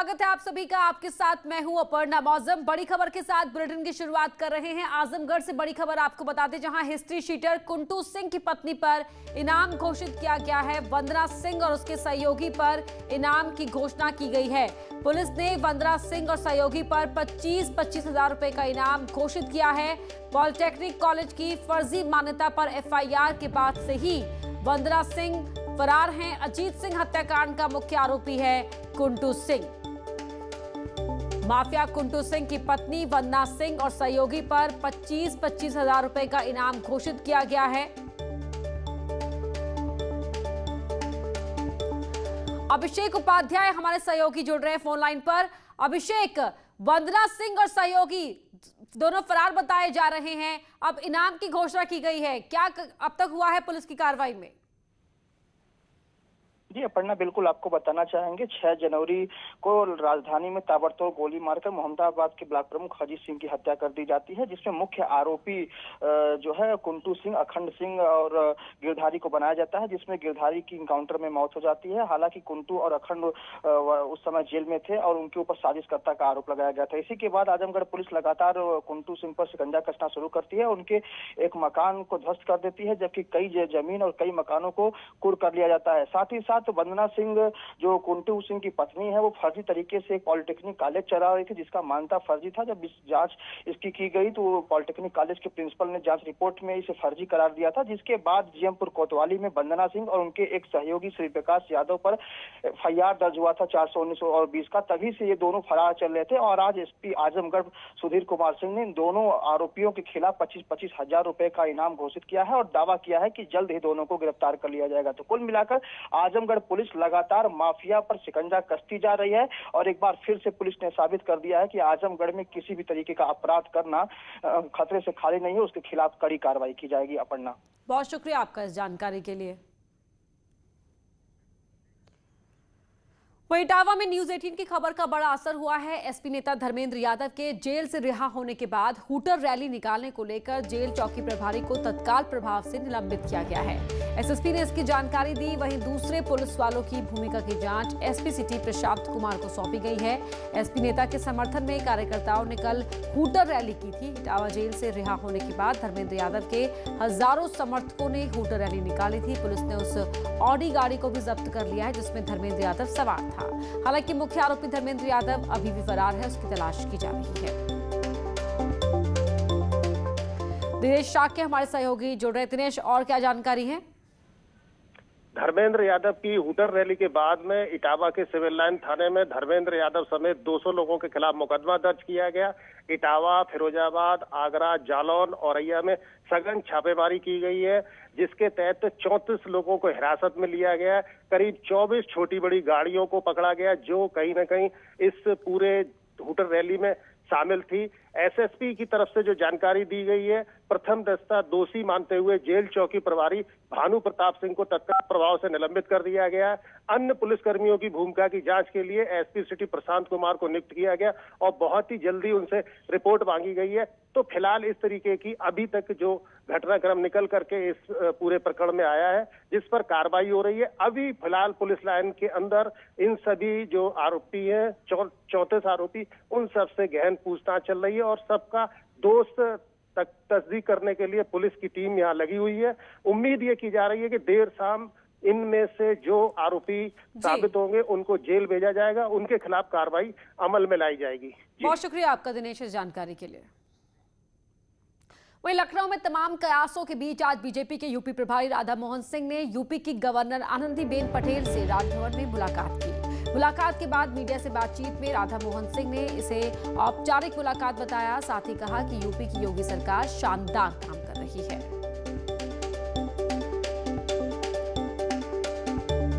स्वागत है आप सभी का। आपके साथ मैं हूं अपर्णा मौजम। बड़ी खबर के साथ बुलेटिन की शुरुआत कर रहे हैं। आजमगढ़ से बड़ी खबर आपको बताते, जहां हिस्ट्री शीटर कुंटू सिंह की पत्नी पर इनाम घोषित किया गया है। वंदना सिंह और उसके सहयोगी पर इनाम की घोषणा की गई है। पुलिस ने वंदना सिंह और सहयोगी पर 25-25 हजार रुपए का इनाम घोषित किया है। पॉलिटेक्निक कॉलेज की फर्जी मान्यता पर एफआईआर के बाद से ही वंदना सिंह फरार हैं। अजीत सिंह हत्याकांड का मुख्य आरोपी है कुंटू सिंह। माफिया कुंटू सिंह की पत्नी वंदना सिंह और सहयोगी पर 25-25 हजार रुपए का इनाम घोषित किया गया है। अभिषेक उपाध्याय हमारे सहयोगी जुड़ रहे हैं फोन लाइन पर। अभिषेक, वंदना सिंह और सहयोगी दोनों फरार बताए जा रहे हैं। अब इनाम की घोषणा की गई है, क्या अब तक हुआ है पुलिस की कार्रवाई में? जी अपर्णा, बिल्कुल आपको बताना चाहेंगे 6 जनवरी को राजधानी में ताबड़तोड़ गोली मारकर मोहम्मदाबाद के ब्लॉक प्रमुख अजीत सिंह की हत्या कर दी जाती है, जिसमें मुख्य आरोपी जो है कुंटू सिंह, अखंड सिंह और गिरधारी को बनाया जाता है, जिसमें गिरधारी की इनकाउंटर में मौत हो जाती है। हालांकि कुंटू और अखंड उस समय जेल में थे और उनके ऊपर साजिशकर्ता का आरोप लगाया गया था। इसी के बाद आजमगढ़ पुलिस लगातार कुंटू सिंह पर शिकंजा कसना शुरू करती है। उनके एक मकान को ध्वस्त कर देती है, जबकि कई जमीन और कई मकानों को कुर्क कर लिया जाता है। साथ ही साथ वंदना सिंह जो कुंटू सिंह की पत्नी है, वो फर्जी तरीके से एक पॉलिटेक्निक कॉलेज चला रही थी, जिसका मान्यता फर्जी था। जब इस जांच इसकी की गई तो पॉलिटेक्निक कॉलेज के प्रिंसिपल ने जांच रिपोर्ट में इसे फर्जी करार दिया था, जिसके बाद जीएमपुर कोतवाली में वंदना सिंह और उनके एक सहयोगी श्री प्रकाश यादव पर एफआईआर दर्ज हुआ था 419 और 20 का। तभी से ये दोनों फरार चल रहे थे और आज एसपी आजमगढ़ सुधीर कुमार सिंह ने इन दोनों आरोपियों के खिलाफ 25-25 हजार रुपए का इनाम घोषित किया है और दावा किया है कि जल्द ही दोनों को गिरफ्तार कर लिया जाएगा। तो कुल मिलाकर आजमगढ़ पुलिस लगातार माफिया पर शिकंजा कसती जा रही है और एक बार फिर से पुलिस ने साबित कर दिया है कि आजमगढ़ में किसी भी तरीके का अपराध करना खतरे से खाली नहीं है। उसके खिलाफ कड़ी कार्रवाई की जाएगी। अपर्णा, बहुत शुक्रिया आपका इस जानकारी के लिए। वहीं इटावा में न्यूज 18 की खबर का बड़ा असर हुआ है। एसपी नेता धर्मेंद्र यादव के जेल से रिहा होने के बाद हूटर रैली निकालने को लेकर जेल चौकी प्रभारी को तत्काल प्रभाव से निलंबित किया गया है। एसएसपी ने इसकी जानकारी दी। वहीं दूसरे पुलिस वालों की भूमिका की जांच एसपी सिटी प्रशांत कुमार को सौंपी गई है। एसपी नेता के समर्थन में कार्यकर्ताओं ने कल हूटर रैली की थी। इटावा जेल से रिहा होने के बाद धर्मेंद्र यादव के हजारों समर्थकों ने हूटर रैली निकाली थी। पुलिस ने उस ऑडी गाड़ी को भी जब्त कर लिया है जिसमें धर्मेंद्र यादव सवार था। हालांकि मुख्य आरोपी धर्मेंद्र यादव अभी भी फरार है, उसकी तलाश की जा रही है। दिनेश शाक्य हमारे सहयोगी जुड़ रहे। दिनेश, और क्या जानकारी है? धर्मेंद्र यादव की हूटर रैली के बाद में इटावा के सिविल लाइन थाने में धर्मेंद्र यादव समेत 200 लोगों के खिलाफ मुकदमा दर्ज किया गया। इटावा, फिरोजाबाद, आगरा, जालौन, औरैया में सघन छापेमारी की गई है, जिसके तहत 34 लोगों को हिरासत में लिया गया। करीब 24 छोटी बड़ी गाड़ियों को पकड़ा गया, जो कहीं न कहीं इस पूरे हूटर रैली में शामिल थी। एसएसपी की तरफ से जो जानकारी दी गई है, प्रथम दस्ता दोषी मानते हुए जेल चौकी प्रभारी भानु प्रताप सिंह को तत्काल प्रभाव से निलंबित कर दिया गया। अन्य पुलिसकर्मियों की भूमिका की जांच के लिए एसपी सिटी प्रशांत कुमार को नियुक्त किया गया और बहुत ही जल्दी उनसे रिपोर्ट मांगी गई है। तो फिलहाल इस तरीके की अभी तक जो घटनाक्रम निकल करके इस पूरे प्रकरण में आया है, जिस पर कार्रवाई हो रही है। अभी फिलहाल पुलिस लाइन के अंदर इन सभी जो आरोपी हैं, 34 आरोपी, उन सब से गहन पूछताछ चल रही है और सबका दोस्त तक तस्दीक करने के लिए पुलिस की टीम यहाँ लगी हुई है। उम्मीद ये की जा रही है कि देर शाम इनमें से जो आरोपी साबित होंगे उनको जेल भेजा जाएगा, उनके खिलाफ कार्रवाई अमल में लाई जाएगी। बहुत शुक्रिया आपका दिनेश इस जानकारी के लिए। वहीं लखनऊ में तमाम कयासों के बीच आज बीजेपी के यूपी प्रभारी राधा मोहन सिंह ने यूपी की गवर्नर आनंदीबेन पटेल से राजभवन में मुलाकात की। मुलाकात के बाद मीडिया से बातचीत में राधा मोहन सिंह ने इसे औपचारिक मुलाकात बताया। साथ ही कहा कि यूपी की योगी सरकार शानदार काम कर रही है।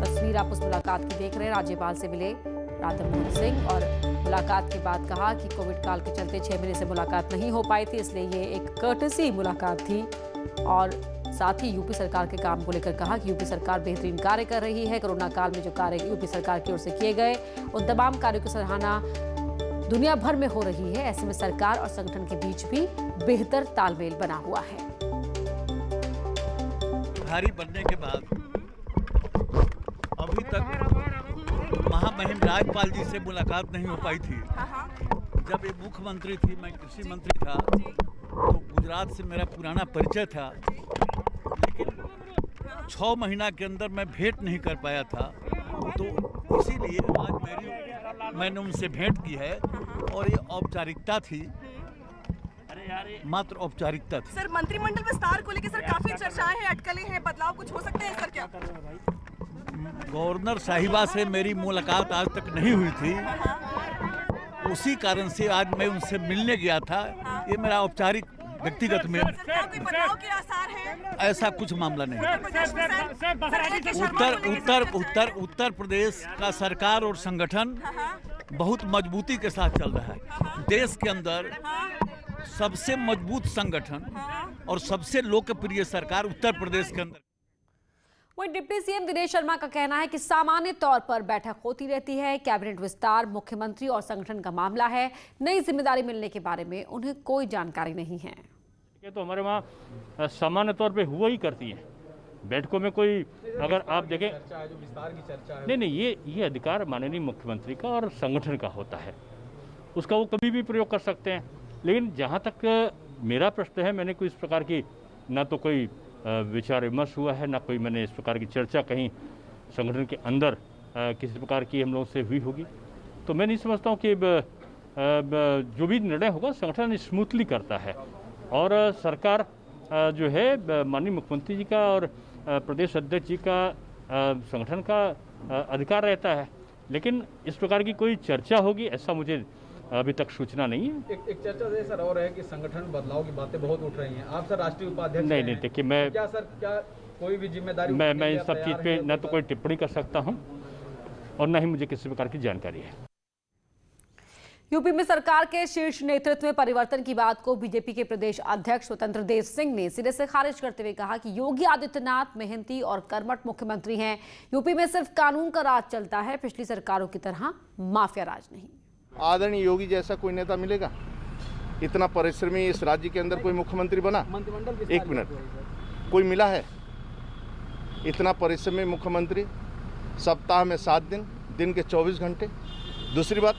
तस्वीर आप उस मुलाकात की देख रहे हैं। राज्यपाल से मिले राधा मोहन सिंह और मुलाकात के बाद कहा कि कोविड काल के चलते 6 महीने से मुलाकात नहीं हो पाई थी, इसलिए ये एक कर्टसी मुलाकात थी। और साथ ही यूपी सरकार के काम को लेकर कहा कि यूपी सरकार बेहतरीन कार्य कर रही है। कोरोना काल में जो कार्य यूपी सरकार की ओर से किए गए, उन तमाम कार्यों की सराहना दुनिया भर में हो रही है। ऐसे में सरकार और संगठन के बीच भी बेहतर तालमेल बना हुआ है। प्रभारी बनने के बाद अभी तक राज्यपाल जी से मुलाकात नहीं हो पाई थी। जब ये मुख्यमंत्री थी, मैं कृषि मंत्री था, तो गुजरात से मेरा पुराना परिचय था, लेकिन 6 महीना के अंदर मैं भेंट नहीं कर पाया था। तो इसीलिए आज मैंने उनसे भेंट की है और ये औपचारिकता थी, मात्र औपचारिकता थी। सर, मंत्रिमंडल विस्तार को लेकर सर काफी चर्चाएं हैं, अटकलें हैं, बदलाव कुछ हो सकते हैं सर क्या? गवर्नर साहिबा से मेरी मुलाकात आज तक नहीं हुई थी, उसी कारण से आज मैं उनसे मिलने गया था। ये मेरा औपचारिक व्यक्तिगत में कोई बदलाव के आसार हैं? ऐसा कुछ मामला नहीं। उत्तर प्रदेश का सरकार और संगठन बहुत मजबूती के साथ चल रहा है। देश के अंदर सबसे मजबूत संगठन और सबसे लोकप्रिय सरकार उत्तर प्रदेश के अंदर। वहीं डिप्टी सीएम दिनेश शर्मा का कहना है कि सामान्य तौर पर बैठक होती रहती है, कैबिनेट विस्तार मुख्यमंत्री और संगठन का मामला है, नई जिम्मेदारी मिलने के बारे में उन्हें कोई जानकारी नहीं है। ये तो हमारे वहाँ सामान्य तौर पे हुआ ही करती है। बैठकों में कोई अगर आप देखें जो विस्तार की चर्चा है, नहीं ये अधिकार माननीय मुख्यमंत्री का और संगठन का होता है, उसका वो कभी भी प्रयोग कर सकते हैं। लेकिन जहाँ तक मेरा प्रश्न है, मैंने कोई इस प्रकार की ना तो कोई विचार विमर्श हुआ है, ना कोई मैंने इस प्रकार की चर्चा कहीं संगठन के अंदर किसी प्रकार की हम लोगों से हुई होगी। तो मैं नहीं समझता हूँ कि जो भी निर्णय होगा संगठन स्मूथली करता है और सरकार जो है माननीय मुख्यमंत्री जी का और प्रदेश अध्यक्ष जी का संगठन का अधिकार रहता है। लेकिन इस प्रकार की कोई चर्चा होगी ऐसा मुझे अभी तक सूचना नहीं है। एक चर्चा से सर और है कि संगठन बदलाव की बातें बहुत उठ रही हैं। आप सर राष्ट्रीय उपाध्यक्ष नहीं देखिए, मैं क्या कोई भी जिम्मेदारी मैं इन सब चीज़ पे न तो कोई टिप्पणी कर सकता हूं और न ही मुझे किसी प्रकार की जानकारी है। यूपी में सरकार के शीर्ष नेतृत्व में परिवर्तन की बात को बीजेपी के प्रदेश अध्यक्ष स्वतंत्र देव सिंह ने सिरे से खारिज करते हुए कहा कि योगी आदित्यनाथ मेहनती और कर्मठ मुख्यमंत्री हैं। यूपी में सिर्फ कानून का राज चलता है, पिछली सरकारों की तरह माफिया राज नहीं। आदरणीय योगी जैसा कोई नेता मिलेगा? इतना परिश्रमी इस राज्य के अंदर कोई मुख्यमंत्री बना? एक मिनट, कोई मिला है? इतना परिश्रमी मुख्यमंत्री, सप्ताह में 7 दिन, दिन के 24 घंटे। दूसरी बात,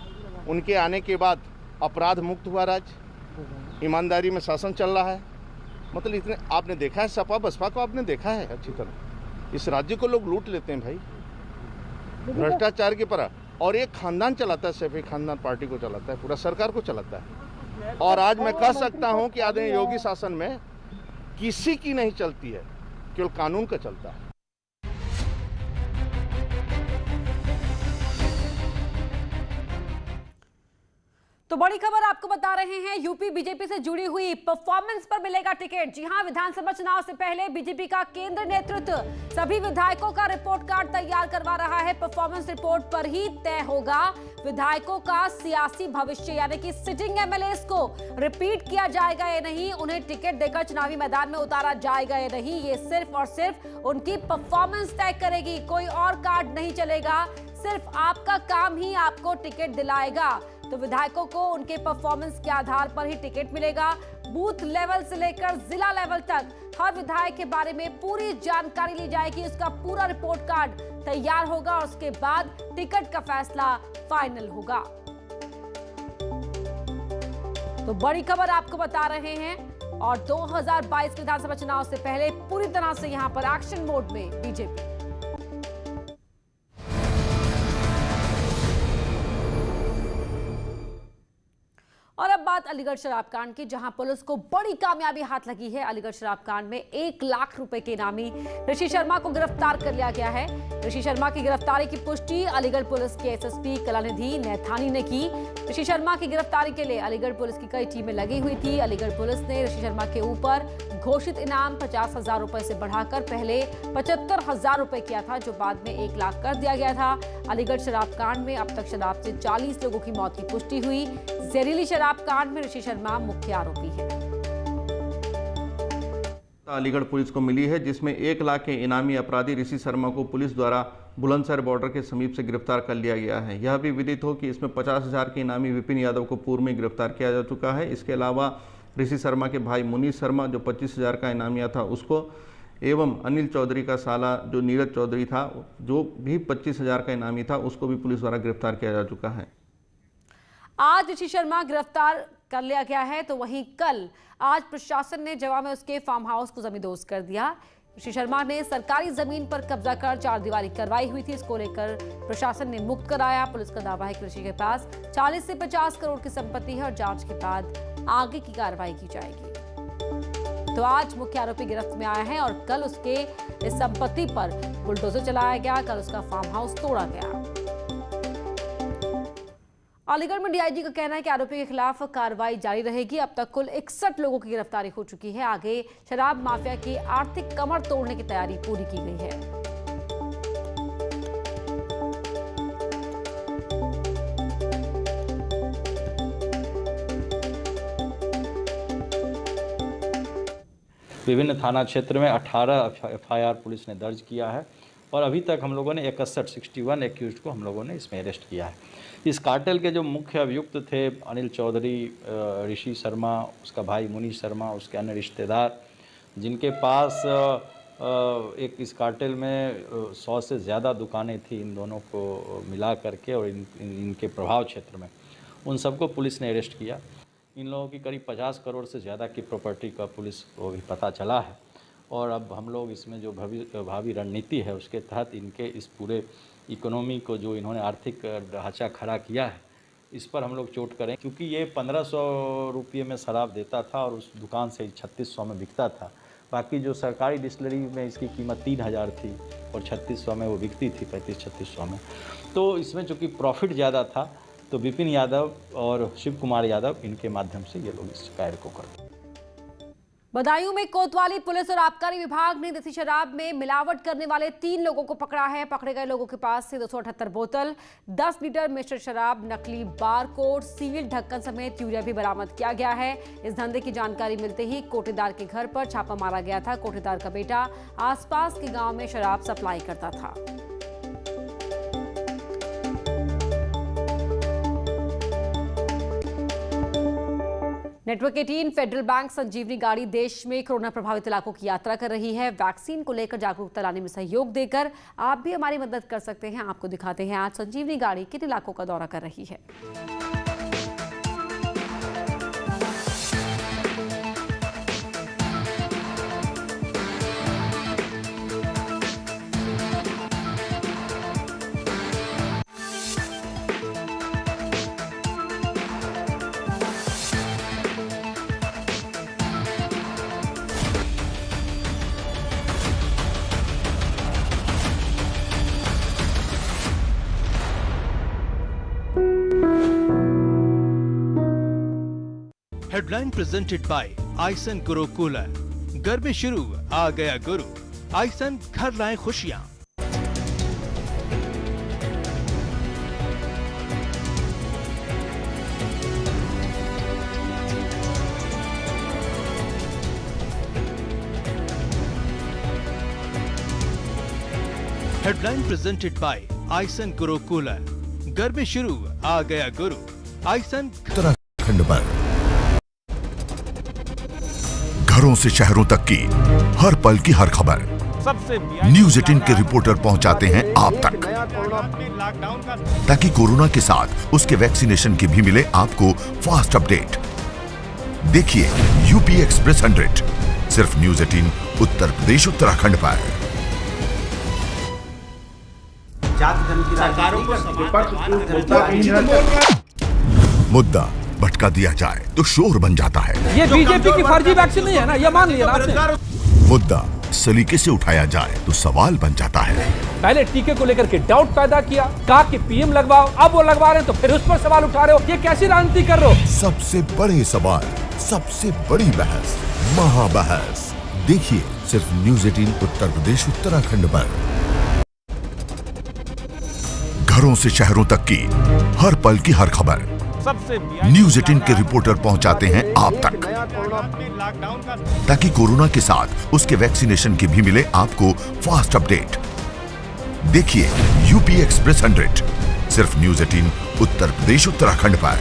उनके आने के बाद अपराध मुक्त हुआ राज्य, ईमानदारी में शासन चल रहा है। मतलब इतने आपने देखा है, सपा बसपा को आपने देखा है अच्छी तरह। इस राज्य को लोग लूट लेते हैं भाई, भ्रष्टाचार की तरह। और एक खानदान चलाता है, सैफी खानदान पार्टी को चलाता है, पूरा सरकार को चलाता है। और आज मैं कह सकता हूं कि आदरणीय योगी शासन में किसी की नहीं चलती है, केवल कानून का चलता है। तो बड़ी खबर आपको बता रहे हैं, यूपी बीजेपी से जुड़ी हुई परफॉर्मेंस पर मिलेगा टिकट। जी हां, विधानसभा चुनाव से पहले बीजेपी का केंद्र नेतृत्व सभी विधायकों का रिपोर्ट कार्ड तैयार करवा रहा है। परफॉर्मेंस रिपोर्ट पर ही तय होगा विधायकों का सियासी भविष्य, यानी कि सिटिंग एमएलएस को रिपीट किया जाएगा या नहीं, उन्हें टिकट देकर चुनावी मैदान में उतारा जाएगा या नहीं, ये सिर्फ और सिर्फ उनकी परफॉर्मेंस तय करेगी। कोई और कार्ड नहीं चलेगा, सिर्फ आपका काम ही आपको टिकट दिलाएगा। तो विधायकों को उनके परफॉर्मेंस के आधार पर ही टिकट मिलेगा। बूथ लेवल से लेकर जिला लेवल तक हर विधायक के बारे में पूरी जानकारी ली जाएगी, उसका पूरा रिपोर्ट कार्ड तैयार होगा और उसके बाद टिकट का फैसला फाइनल होगा। तो बड़ी खबर आपको बता रहे हैं, और 2022 विधानसभा चुनाव से पहले पूरी तरह से यहां पर एक्शन मोड में बीजेपी। और अब बात अलीगढ़ शराब कांड की, जहां पुलिस को बड़ी कामयाबी हाथ लगी है। अलीगढ़ शराब कांड में 1 लाख रुपए के इनामी ऋषि शर्मा को गिरफ्तार कर लिया गया है। ऋषि शर्मा की गिरफ्तारी की पुष्टि अलीगढ़ पुलिस के एसएसपी कलानिधि नैथानी ने की। ऋषि शर्मा की गिरफ्तारी के लिए अलीगढ़ पुलिस की कई टीमें लगी हुई थी। अलीगढ़ पुलिस ने ऋषि शर्मा के ऊपर घोषित इनाम 50,000 रुपए से बढ़ाकर पहले 75,000 रुपए किया था, जो बाद में 1 लाख कर दिया गया था। अलीगढ़ शराब कांड में अब तक शराब से 40 लोगों की मौत की पुष्टि हुई। जहरीली शराब कांड में ऋषि शर्मा मुख्य आरोपी है। अलीगढ़ पुलिस को मिली है, जिसमें 1 लाख के इनामी अपराधी ऋषि शर्मा को पुलिस द्वारा बुलंदशहर बॉर्डर के समीप से गिरफ्तार कर लिया गया है। यह भी विदित हो कि इसमें 50,000 के इनामी विपिन यादव को पूर्व में गिरफ्तार किया जा चुका है। इसके अलावा ऋषि शर्मा के भाई मुनीष शर्मा, जो 25,000 का इनामिया था, उसको एवं अनिल चौधरी का साला जो नीरज चौधरी था, जो भी 25,000 का इनामी था, उसको भी पुलिस द्वारा गिरफ्तार किया जा चुका है। आज ऋषि शर्मा गिरफ्तार कर लिया गया है, तो वहीं कल आज प्रशासन ने जवा में उसके फार्म हाउस को जमींदोज कर दिया। ऋषि शर्मा ने सरकारी जमीन पर कब्जा कर चारदीवारी करवाई हुई थी, इसको लेकर प्रशासन ने मुक्त कराया। पुलिस का दावा है कि ऋषि के पास 40 से 50 करोड़ की संपत्ति है और जांच के बाद आगे की कार्रवाई की जाएगी। तो आज मुख्य आरोपी गिरफ्त में आया है और कल उसके इस संपत्ति पर बुलडोजर चलाया गया, कल उसका फार्म हाउस तोड़ा गया। अलीगढ़ में डीआईजी का कहना है कि आरोपी के खिलाफ कार्रवाई जारी रहेगी। अब तक कुल 61 लोगों की गिरफ्तारी हो चुकी है। आगे शराब माफिया की आर्थिक कमर तोड़ने की तैयारी पूरी की गई है। विभिन्न थाना क्षेत्र में 18 FIR पुलिस ने दर्ज किया है और अभी तक हम लोगों ने 61 एक्यूज्ड को हम लोगों ने इसमें अरेस्ट किया है। इस कार्टेल के जो मुख्य अभियुक्त थे अनिल चौधरी, ऋषि शर्मा, उसका भाई मुनीश शर्मा, उसके अन्य रिश्तेदार, जिनके पास एक इस कार्टेल में 100 से ज़्यादा दुकानें थी इन दोनों को मिला करके और इनके प्रभाव क्षेत्र में, उन सबको पुलिस ने अरेस्ट किया। इन लोगों की करीब 50 करोड़ से ज़्यादा की प्रॉपर्टी का पुलिस को भी पता चला है और अब हम लोग इसमें जो भावी रणनीति है उसके तहत इनके इस पूरे इकोनॉमी को जो इन्होंने आर्थिक ढांचा खड़ा किया है इस पर हम लोग चोट करें, क्योंकि ये 1500 रुपये में शराब देता था और उस दुकान से 3600 में बिकता था। बाकी जो सरकारी डिस्टिलरी में इसकी कीमत 3000 थी और 3600 में वो बिकती थी, 35-3600 में। तो इसमें चूँकि प्रॉफिट ज़्यादा था तो विपिन यादव और शिव कुमार यादव इनके माध्यम से ये लोग इस कार्य को करते। बदायूं में कोतवाली पुलिस और आबकारी विभाग ने देसी शराब में मिलावट करने वाले 3 लोगों को पकड़ा है। पकड़े गए लोगों के पास से 278 बोतल, 10 लीटर मिश्रित शराब, नकली बारकोड, सील ढक्कन समेत यूरिया भी बरामद किया गया है। इस धंधे की जानकारी मिलते ही कोटेदार के घर पर छापा मारा गया था। कोटेदार का बेटा आसपास के गांव में शराब सप्लाई करता था। नेटवर्क 18 फेडरल बैंक संजीवनी गाड़ी देश में कोरोना प्रभावित इलाकों की यात्रा कर रही है। वैक्सीन को लेकर जागरूकता लाने में सहयोग देकर आप भी हमारी मदद कर सकते हैं। आपको दिखाते हैं आज संजीवनी गाड़ी किन इलाकों का दौरा कर रही है। हेडलाइन प्रेजेंटेड बाय आइसन गुरु कूलर। घर में शुरू आ गया गुरु, आइसन घर लाए खुशियां। हेडलाइन प्रेजेंटेड बाय आइसन गुरु कूलर। घर में शुरू आ गया गुरु, आइसन उत्तराखंड पर घरों से शहरों तक की हर पल की हर खबर न्यूज 18 के रिपोर्टर पहुंचाते हैं आप तक, ताकि कोरोना के साथ उसके वैक्सीनेशन की भी मिले आपको फास्ट अपडेट। देखिए यूपी एक्सप्रेस 100 सिर्फ न्यूज 18 उत्तर प्रदेश उत्तराखंड पर। मुद्दा भटका दिया जाए तो शोर बन जाता है। ये बीजेपी की फर्जी वैक्सीन नहीं है ना, ये मान लिया आपने। मुद्दा सलीके से उठाया जाए तो सवाल बन जाता है। पहले टीके को लेकर के डाउट पैदा किया, कहा कि पीएम लगवाओ, अब वो लगवा रहे हैं तो फिर उस पर सवाल उठा रहे हो। ये कैसी राजनीति कर रहे हो? सबसे बड़े सवाल, सबसे बड़ी बहस, महाबहस देखिए सिर्फ न्यूज 18 उत्तर प्रदेश उत्तराखंड पर। घरों से शहरों तक की हर पल की हर खबर न्यूज 18 के रिपोर्टर पहुंचाते हैं आप तक, ताकि कोरोना के साथ उसके वैक्सीनेशन की भी मिले आपको फास्ट अपडेट। देखिए यूपी एक्सप्रेस 100 सिर्फ न्यूज 18 उत्तर प्रदेश उत्तराखंड पर।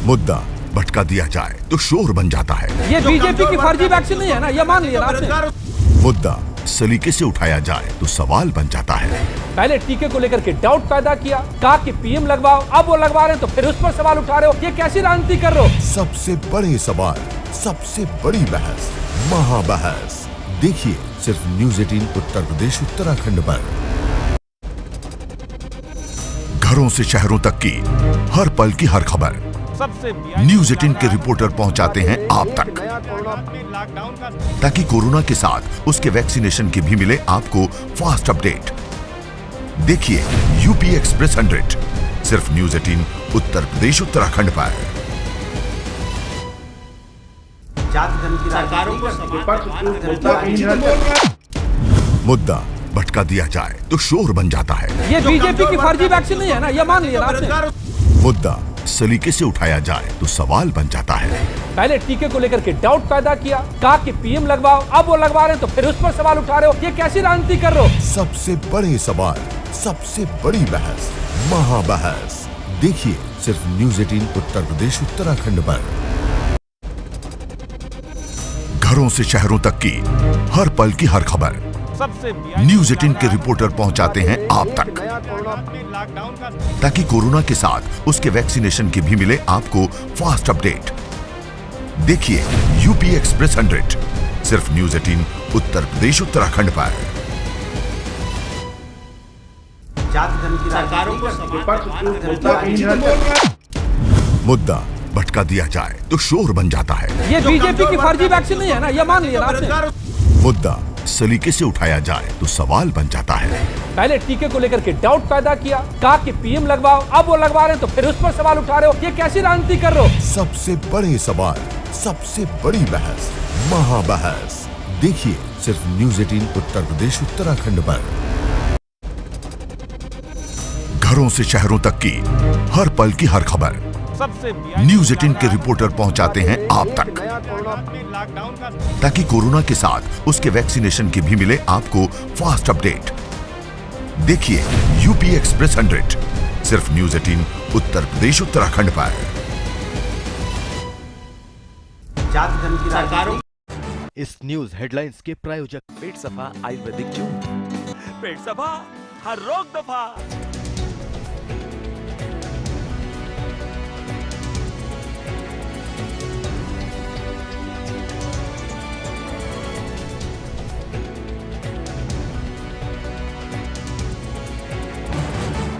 मुद्दा भटका दिया जाए तो शोर बन जाता है। ये बीजेपी की फर्जी वैक्सीन नहीं है ना, ये मान लिया ना आपने। मुद्दा सलीके से उठाया जाए तो सवाल बन जाता है। पहले टीके को लेकर के डाउट पैदा किया, कहा कि पीएम लगवाओ, अब वो लगवा रहे हैं तो फिर उस पर सवाल उठा रहे हो, ये कैसी राजनीति कर रहे हो? सबसे बड़े सवाल, सबसे बड़ी बहस, महाबहस देखिए सिर्फ न्यूज़ 18 उत्तर प्रदेश उत्तराखंड पर। घरों से शहरों तक की हर पल की हर खबर न्यूज़ 18 के रिपोर्टर पहुंचाते हैं आप तक, ताकि कोरोना के साथ उसके वैक्सीनेशन की भी मिले आपको फास्ट अपडेट। देखिए यूपी एक्सप्रेस 100 सिर्फ न्यूज़ 18 उत्तर प्रदेश उत्तराखंड पर। मुद्दा भटका दिया जाए तो शोर बन जाता है। ये बीजेपी की फर्जी वैक्सीन नहीं है ना, ये मान लिया ना आपने। मुद्दा सलीके से उठाया जाए तो सवाल बन जाता है। पहले टीके को लेकर के डाउट पैदा किया, कहा कि पीएम लगवाओ, अब वो लगवा रहे हैं तो फिर उस पर सवाल उठा रहे हो, ये कैसी राजनीति कर रहे हो? सबसे बड़े सवाल, सबसे बड़ी बहस, महाबहस देखिए सिर्फ न्यूज़ 18 उत्तर प्रदेश उत्तराखंड पर। घरों से शहरों तक की हर पल की हर खबर न्यूज़ 18 के रिपोर्टर पहुंचाते हैं आप तक, ताकि कोरोना के साथ उसके वैक्सीनेशन की भी मिले आपको फास्ट अपडेट। देखिए यूपी एक्सप्रेस 100 सिर्फ न्यूज़ 18 उत्तर प्रदेश उत्तराखंड पर। मुद्दा भटका दिया जाए तो शोर बन जाता है। ये बीजेपी की फर्जी वैक्सीन नहीं है ना, ये मान लिया ना आपने। मुद्दा सलीके से उठाया जाए तो सवाल बन जाता है। पहले टीके को लेकर के डाउट पैदा किया, कहा कि पीएम लगवाओ, अब वो लगवा रहे हैं तो फिर उस पर सवाल उठा रहे हो, ये कैसी राजनीति कर रहे हो? सबसे बड़े सवाल, सबसे बड़ी बहस, महाबहस देखिए सिर्फ न्यूज़ 18 उत्तर प्रदेश उत्तराखंड पर। घरों से शहरों तक की हर पल की हर खबर न्यूज़ 18 के रिपोर्टर पहुंचाते हैं आप तक, ताकि कोरोना के साथ उसके वैक्सीनेशन की भी मिले आपको फास्ट अपडेट। देखिए यूपी एक्सप्रेस 100 सिर्फ न्यूज़ 18 उत्तर प्रदेश उत्तराखंड पर। इस न्यूज हेडलाइंस के प्रायोजक पेट सफा आयुर्वेदिक चूर्ण, पेट सफा हर रोग दफा।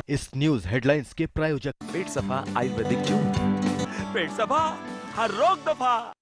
इस न्यूज हेडलाइंस के प्रायोजक पेट सफा आयुर्वेदिक चूर्ण, पेट सफा हर रोग दफा।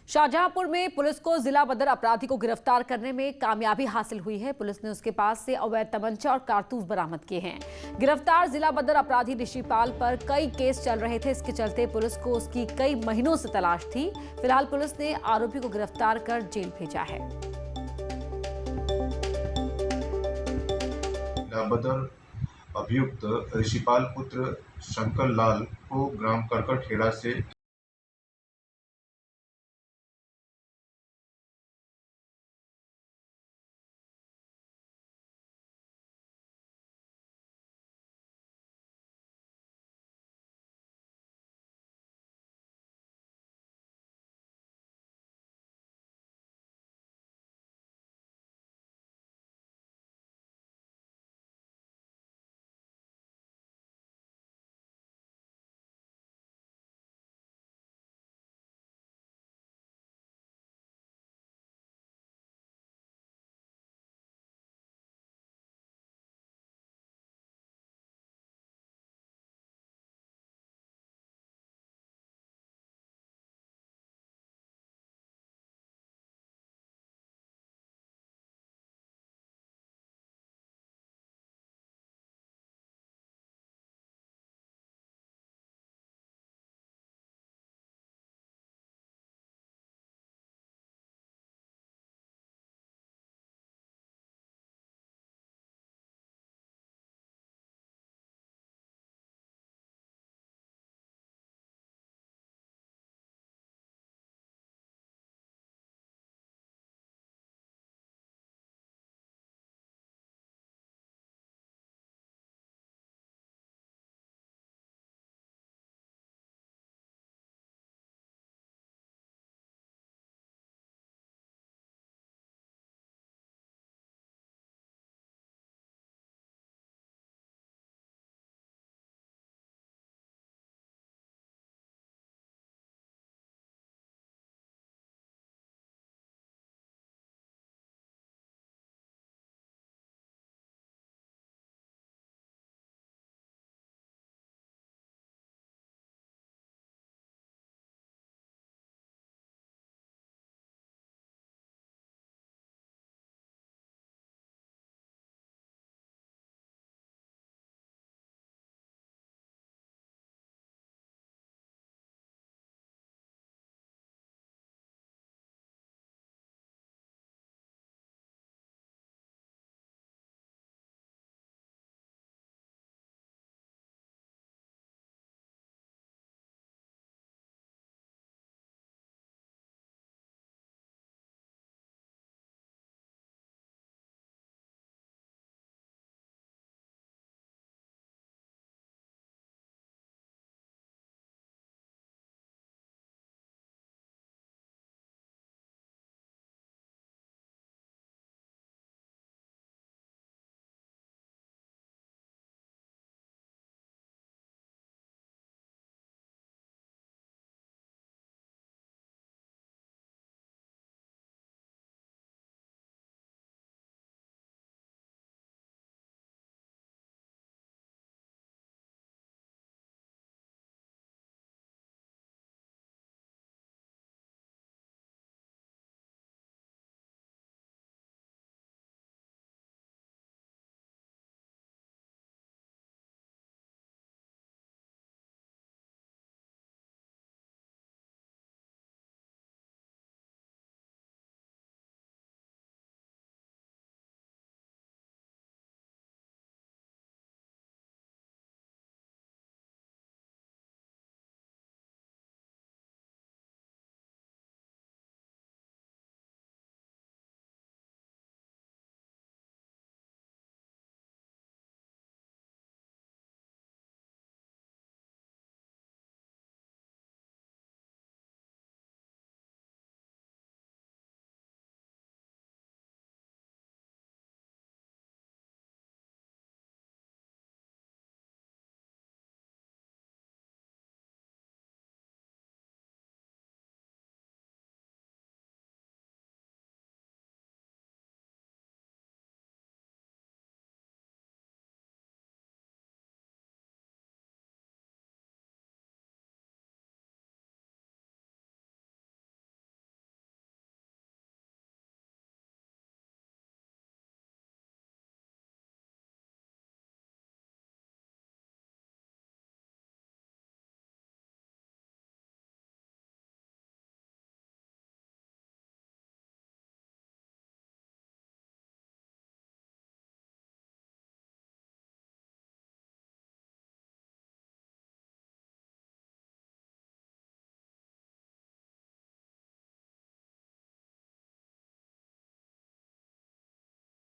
शाहजहांपुर में पुलिस को जिला बदर अपराधी को गिरफ्तार करने में कामयाबी हासिल हुई है। पुलिस ने उसके पास से अवैध तमंचा और कारतूस बरामद किए हैं। गिरफ्तार जिला बदर अपराधी ऋषिपाल पर कई केस चल रहे थे, इसके चलते पुलिस को उसकी कई महीनों से तलाश थी। फिलहाल पुलिस ने आरोपी को गिरफ्तार कर जेल भेजा है। बदर अभियुक्त ऋषिपाल पुत्र शंकर लाल को ग्राम करकटखेड़ा से